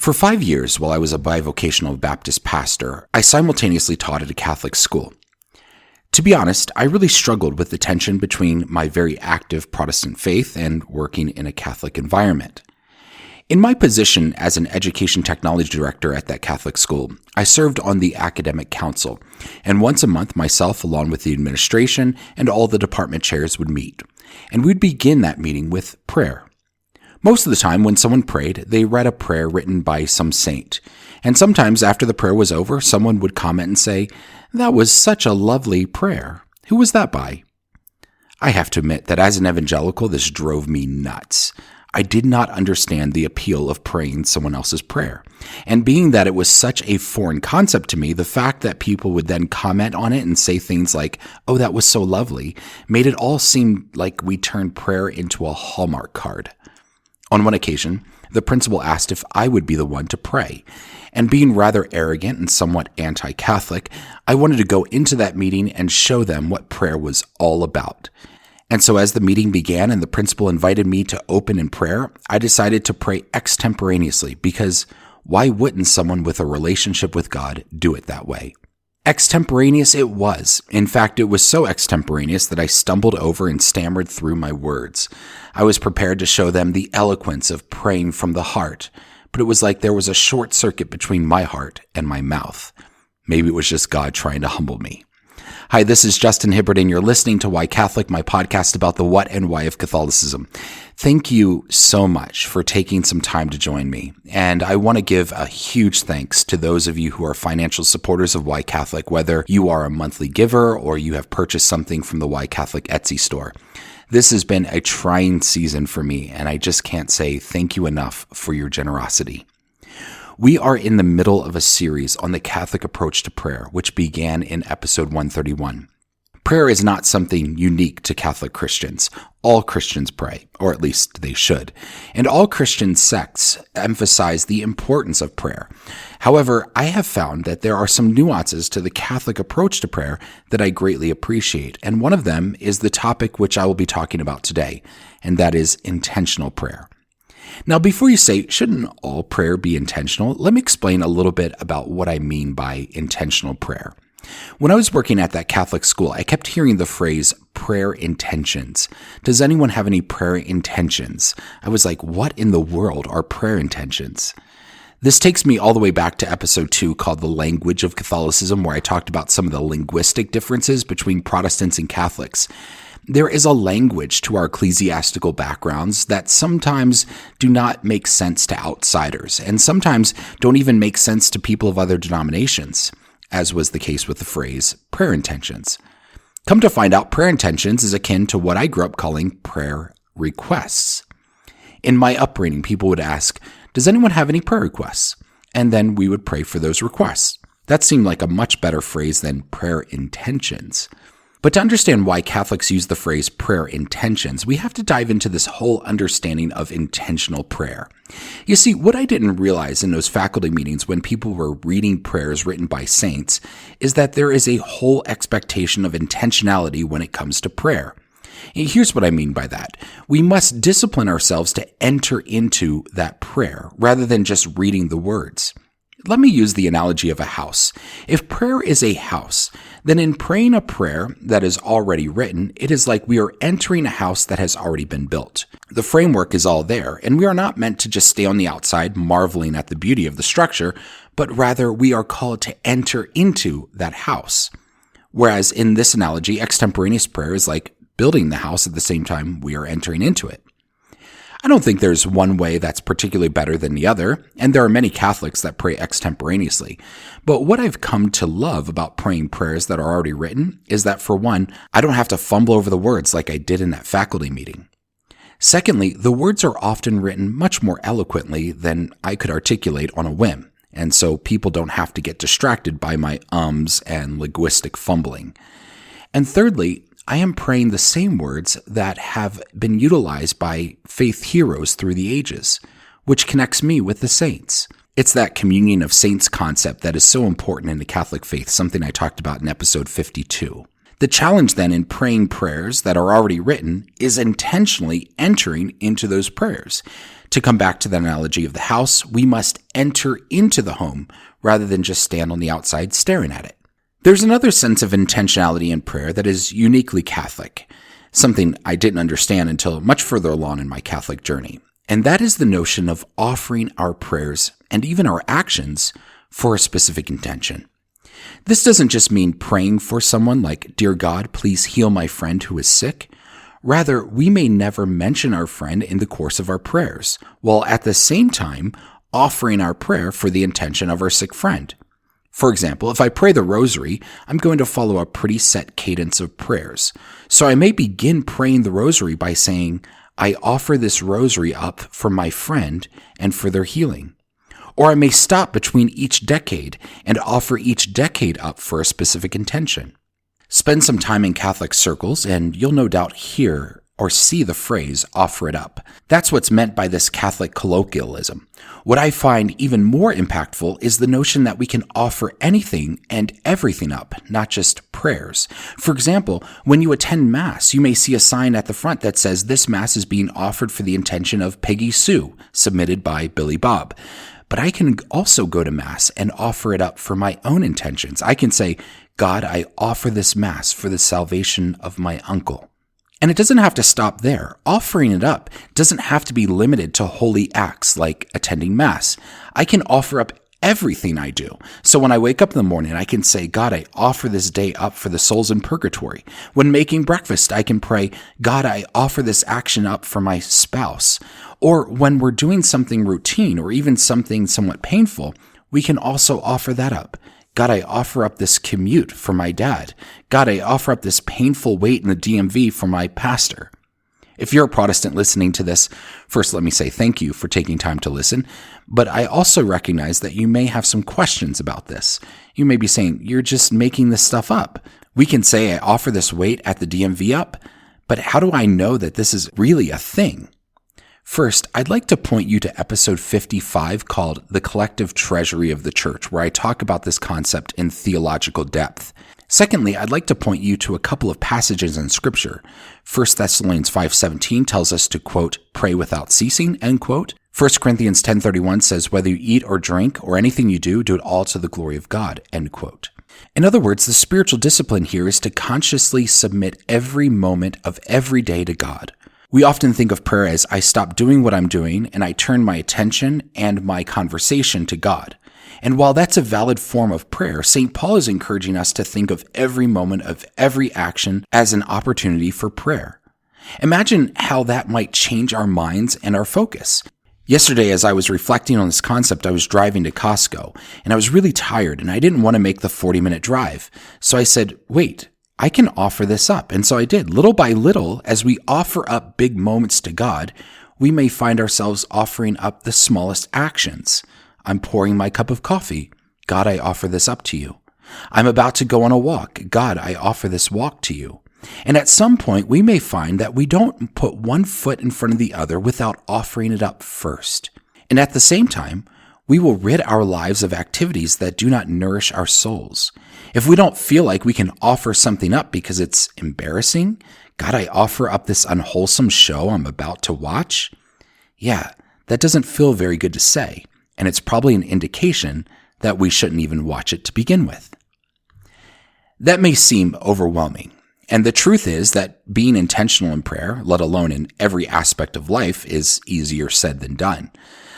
For 5 years, while I was a bivocational Baptist pastor, I simultaneously taught at a Catholic school. To be honest, I really struggled with the tension between my very active Protestant faith and working in a Catholic environment. In my position as an education technology director at that Catholic school, I served on the academic council, and once a month myself, along with the administration and all the department chairs, would meet, and we'd begin that meeting with prayer. Most of the time when someone prayed, they read a prayer written by some saint, and sometimes after the prayer was over, someone would comment and say, "That was such a lovely prayer. Who was that by?" I have to admit that as an evangelical, this drove me nuts. I did not understand the appeal of praying someone else's prayer. And being that it was such a foreign concept to me, the fact that people would then comment on it and say things like, "Oh, that was so lovely," made it all seem like we turned prayer into a Hallmark card. On one occasion, the principal asked if I would be the one to pray. And being rather arrogant and somewhat anti-Catholic, I wanted to go into that meeting and show them what prayer was all about. And so as the meeting began and the principal invited me to open in prayer, I decided to pray extemporaneously because why wouldn't someone with a relationship with God do it that way? Extemporaneous it was. In fact, it was so extemporaneous that I stumbled over and stammered through my words. I was prepared to show them the eloquence of praying from the heart, but it was like there was a short circuit between my heart and my mouth. Maybe it was just God trying to humble me. Hi, this is Justin Hibbard, and you're listening to Why Catholic, my podcast about the what and why of Catholicism. Thank you so much for taking some time to join me. And I want to give a huge thanks to those of you who are financial supporters of Why Catholic, whether you are a monthly giver or you have purchased something from the Why Catholic Etsy store. This has been a trying season for me, and I just can't say thank you enough for your generosity. We are in the middle of a series on the Catholic approach to prayer, which began in episode 131. Prayer is not something unique to Catholic Christians. All Christians pray, or at least they should. And all Christian sects emphasize the importance of prayer. However, I have found that there are some nuances to the Catholic approach to prayer that I greatly appreciate. And one of them is the topic which I will be talking about today, and that is intentional prayer. Now, before you say, shouldn't all prayer be intentional? Let me explain a little bit about what I mean by intentional prayer. When I was working at that Catholic school, I kept hearing the phrase prayer intentions. Does anyone have any prayer intentions? I was like, what in the world are prayer intentions? This takes me all the way back to episode 2 called The Language of Catholicism, where I talked about some of the linguistic differences between Protestants and Catholics. There is a language to our ecclesiastical backgrounds that sometimes do not make sense to outsiders, and sometimes don't even make sense to people of other denominations, as was the case with the phrase prayer intentions. Come to find out, prayer intentions is akin to what I grew up calling prayer requests. In my upbringing, people would ask, "Does anyone have any prayer requests?" And then we would pray for those requests. That seemed like a much better phrase than prayer intentions. But to understand why Catholics use the phrase prayer intentions, we have to dive into this whole understanding of intentional prayer. You see, what I didn't realize in those faculty meetings when people were reading prayers written by saints is that there is a whole expectation of intentionality when it comes to prayer. And here's what I mean by that. We must discipline ourselves to enter into that prayer rather than just reading the words. Let me use the analogy of a house. If prayer is a house, then in praying a prayer that is already written, it is like we are entering a house that has already been built. The framework is all there, and we are not meant to just stay on the outside marveling at the beauty of the structure, but rather we are called to enter into that house. Whereas in this analogy, extemporaneous prayer is like building the house at the same time we are entering into it. I don't think there's one way that's particularly better than the other, and there are many Catholics that pray extemporaneously. But what I've come to love about praying prayers that are already written is that, for one, I don't have to fumble over the words like I did in that faculty meeting. Secondly, the words are often written much more eloquently than I could articulate on a whim, and so people don't have to get distracted by my ums and linguistic fumbling. And thirdly, I am praying the same words that have been utilized by faith heroes through the ages, which connects me with the saints. It's that communion of saints concept that is so important in the Catholic faith, something I talked about in episode 52. The challenge then in praying prayers that are already written is intentionally entering into those prayers. To come back to the analogy of the house, we must enter into the home rather than just stand on the outside staring at it. There's another sense of intentionality in prayer that is uniquely Catholic, something I didn't understand until much further along in my Catholic journey. And that is the notion of offering our prayers and even our actions for a specific intention. This doesn't just mean praying for someone like, "Dear God, please heal my friend who is sick." Rather, we may never mention our friend in the course of our prayers, while at the same time offering our prayer for the intention of our sick friend. For example, if I pray the rosary, I'm going to follow a pretty set cadence of prayers. So I may begin praying the rosary by saying, "I offer this rosary up for my friend and for their healing." Or I may stop between each decade and offer each decade up for a specific intention. Spend some time in Catholic circles and you'll no doubt hear or see the phrase, "offer it up." That's what's meant by this Catholic colloquialism. What I find even more impactful is the notion that we can offer anything and everything up, not just prayers. For example, when you attend Mass, you may see a sign at the front that says, "This Mass is being offered for the intention of Peggy Sue, submitted by Billy Bob." But I can also go to Mass and offer it up for my own intentions. I can say, "God, I offer this Mass for the salvation of my uncle." And it doesn't have to stop there. Offering it up doesn't have to be limited to holy acts like attending Mass. I can offer up everything I do. So when I wake up in the morning, I can say, "God, I offer this day up for the souls in purgatory." When making breakfast, I can pray, "God, I offer this action up for my spouse." Or when we're doing something routine or even something somewhat painful, we can also offer that up. "God, I offer up this commute for my dad. God, I offer up this painful wait in the DMV for my pastor." If you're a Protestant listening to this, first let me say thank you for taking time to listen, but I also recognize that you may have some questions about this. You may be saying, "You're just making this stuff up." We can say, "I offer this wait at the DMV up," but how do I know that this is really a thing? First, I'd like to point you to episode 55 called The Collective Treasury of the Church, where I talk about this concept in theological depth. Secondly, I'd like to point you to a couple of passages in Scripture. 1 Thessalonians 5:17 tells us to, quote, "pray without ceasing," end quote. 1 Corinthians 10:31 says, "Whether you eat or drink or anything you do, do it all to the glory of God," end quote. In other words, the spiritual discipline here is to consciously submit every moment of every day to God. We often think of prayer as I stop doing what I'm doing and I turn my attention and my conversation to God. And while that's a valid form of prayer, St. Paul is encouraging us to think of every moment of every action as an opportunity for prayer. Imagine how that might change our minds and our focus. Yesterday, as I was reflecting on this concept, I was driving to Costco and I was really tired and I didn't want to make the 40-minute drive. So I said, wait, I can offer this up. And so I did. Little by little, as we offer up big moments to God, we may find ourselves offering up the smallest actions. I'm pouring my cup of coffee. God, I offer this up to you. I'm about to go on a walk. God, I offer this walk to you. And at some point, we may find that we don't put one foot in front of the other without offering it up first. And at the same time, we will rid our lives of activities that do not nourish our souls. If we don't feel like we can offer something up because it's embarrassing, God, I offer up this unwholesome show I'm about to watch. Yeah, that doesn't feel very good to say, and it's probably an indication that we shouldn't even watch it to begin with. That may seem overwhelming, and the truth is that being intentional in prayer, let alone in every aspect of life, is easier said than done.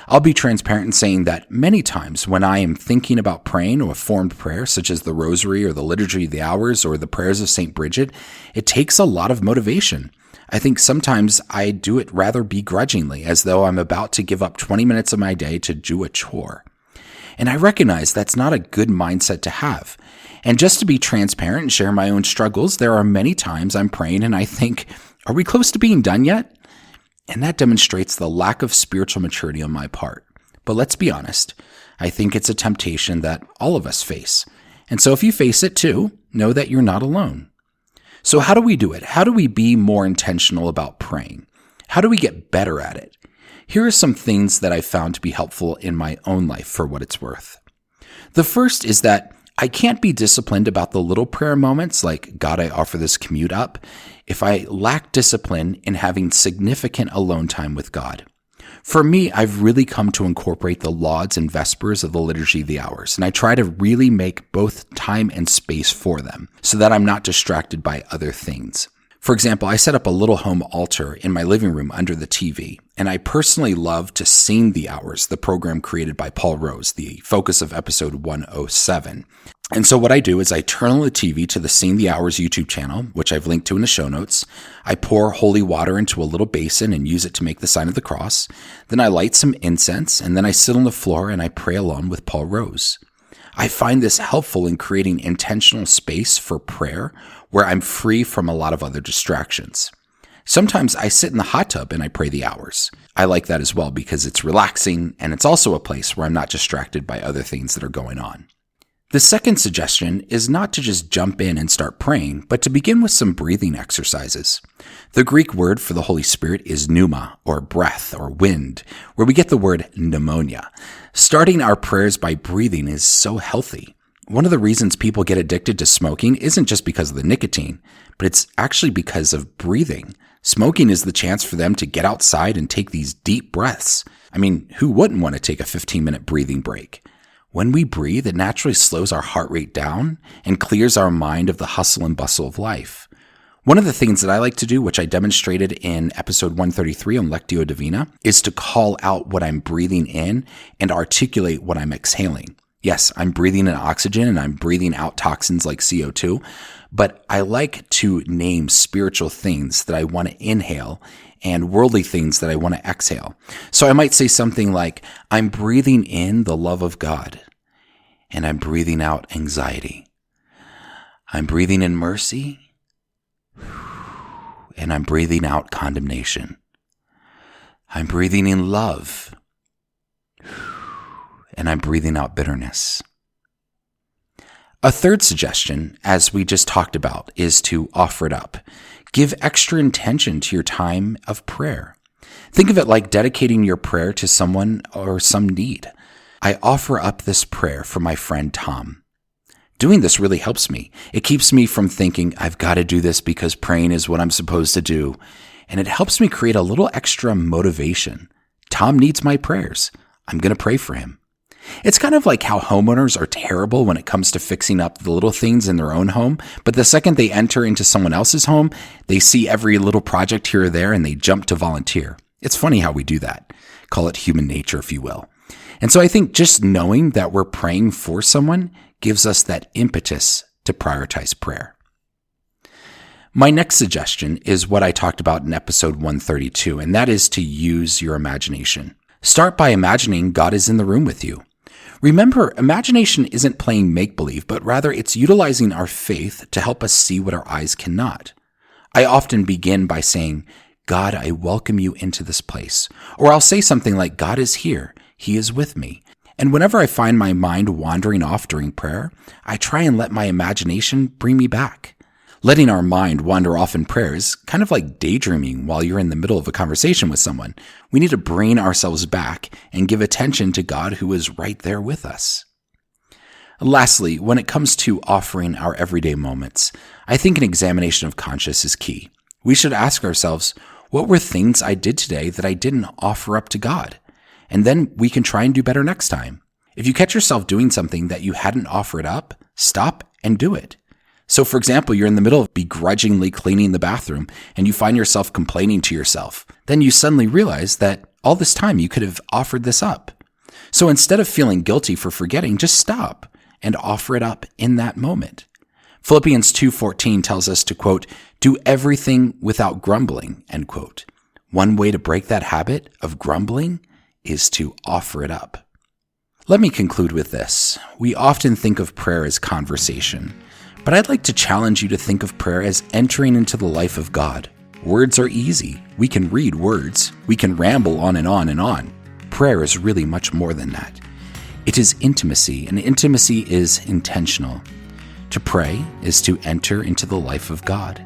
I'll be transparent in saying that many times when I am thinking about praying or a formed prayer, such as the Rosary or the Liturgy of the Hours or the prayers of St. Bridget, it takes a lot of motivation. I think sometimes I do it rather begrudgingly, as though I'm about to give up 20 minutes of my day to do a chore. And I recognize that's not a good mindset to have. And just to be transparent and share my own struggles, there are many times I'm praying and I think, are we close to being done yet? And that demonstrates the lack of spiritual maturity on my part. But let's be honest, I think it's a temptation that all of us face. And so if you face it too, know that you're not alone. So how do we do it? How do we be more intentional about praying? How do we get better at it? Here are some things that I found to be helpful in my own life for what it's worth. The first is that I can't be disciplined about the little prayer moments like, God, I offer this commute up, if I lack discipline in having significant alone time with God. For me, I've really come to incorporate the lauds and vespers of the Liturgy of the Hours, and I try to really make both time and space for them so that I'm not distracted by other things. For example, I set up a little home altar in my living room under the TV, and I personally love to sing the hours, the program created by Paul Rose, the focus of episode 107. And so what I do is I turn on the TV to the Sing the Hours YouTube channel, which I've linked to in the show notes. I pour holy water into a little basin and use it to make the sign of the cross. Then I light some incense, and then I sit on the floor and I pray along with Paul Rose. I find this helpful in creating intentional space for prayer where I'm free from a lot of other distractions. Sometimes I sit in the hot tub and I pray the hours. I like that as well because it's relaxing and it's also a place where I'm not distracted by other things that are going on. The second suggestion is not to just jump in and start praying, but to begin with some breathing exercises. The Greek word for the Holy Spirit is pneuma, or breath, or wind, where we get the word pneumonia. Starting our prayers by breathing is so healthy. One of the reasons people get addicted to smoking isn't just because of the nicotine, but it's actually because of breathing. Smoking is the chance for them to get outside and take these deep breaths. I mean, who wouldn't want to take a 15-minute breathing break? When we breathe, it naturally slows our heart rate down and clears our mind of the hustle and bustle of life. One of the things that I like to do, which I demonstrated in episode 133 on Lectio Divina, is to call out what I'm breathing in and articulate what I'm exhaling. Yes, I'm breathing in oxygen and I'm breathing out toxins like CO2, but I like to name spiritual things that I want to inhale and worldly things that I want to exhale. So I might say something like, I'm breathing in the love of God, and I'm breathing out anxiety. I'm breathing in mercy, and I'm breathing out condemnation. I'm breathing in love, and I'm breathing out bitterness. A third suggestion, as we just talked about, is to offer it up. Give extra intention to your time of prayer. Think of it like dedicating your prayer to someone or some need. I offer up this prayer for my friend Tom. Doing this really helps me. It keeps me from thinking, I've got to do this because praying is what I'm supposed to do. And it helps me create a little extra motivation. Tom needs my prayers. I'm going to pray for him. It's kind of like how homeowners are terrible when it comes to fixing up the little things in their own home, but the second they enter into someone else's home, they see every little project here or there and they jump to volunteer. It's funny how we do that. Call it human nature, if you will. And so I think just knowing that we're praying for someone gives us that impetus to prioritize prayer. My next suggestion is what I talked about in episode 132, and that is to use your imagination. Start by imagining God is in the room with you. Remember, imagination isn't playing make-believe, but rather it's utilizing our faith to help us see what our eyes cannot. I often begin by saying, God, I welcome you into this place. Or I'll say something like, God is here. He is with me. And whenever I find my mind wandering off during prayer, I try and let my imagination bring me back. Letting our mind wander off in prayer is kind of like daydreaming while you're in the middle of a conversation with someone. We need to bring ourselves back and give attention to God who is right there with us. Lastly, when it comes to offering our everyday moments, I think an examination of conscience is key. We should ask ourselves, what were things I did today that I didn't offer up to God? And then we can try and do better next time. If you catch yourself doing something that you hadn't offered up, stop and do it. So for example, you're in the middle of begrudgingly cleaning the bathroom and you find yourself complaining to yourself. Then you suddenly realize that all this time you could have offered this up. So instead of feeling guilty for forgetting, just stop and offer it up in that moment. Philippians 2:14 tells us to, quote, do everything without grumbling, end quote. One way to break that habit of grumbling is to offer it up. Let me conclude with this. We often think of prayer as conversation, but I'd like to challenge you to think of prayer as entering into the life of God. Words are easy. We can read words. We can ramble on and on and on. Prayer is really much more than that. It is intimacy, and intimacy is intentional. To pray is to enter into the life of God.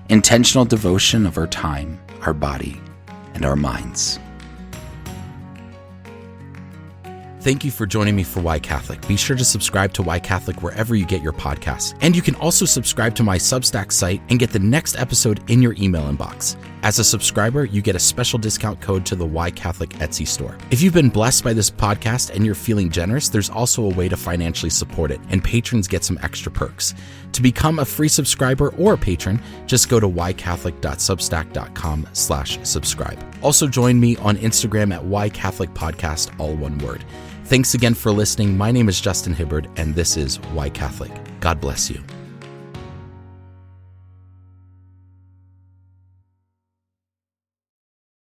Intentional devotion of our time, our body, and our minds. Thank you for joining me for Why Catholic. Be sure to subscribe to Why Catholic wherever you get your podcasts. And you can also subscribe to my Substack site and get the next episode in your email inbox. As a subscriber, you get a special discount code to the Why Catholic Etsy store. If you've been blessed by this podcast and you're feeling generous, there's also a way to financially support it, and patrons get some extra perks. To become a free subscriber or a patron, just go to whycatholic.substack.com/subscribe. Also join me on Instagram at whycatholicpodcast, all one word. Thanks again for listening. My name is Justin Hibbard, and this is Why Catholic. God bless you.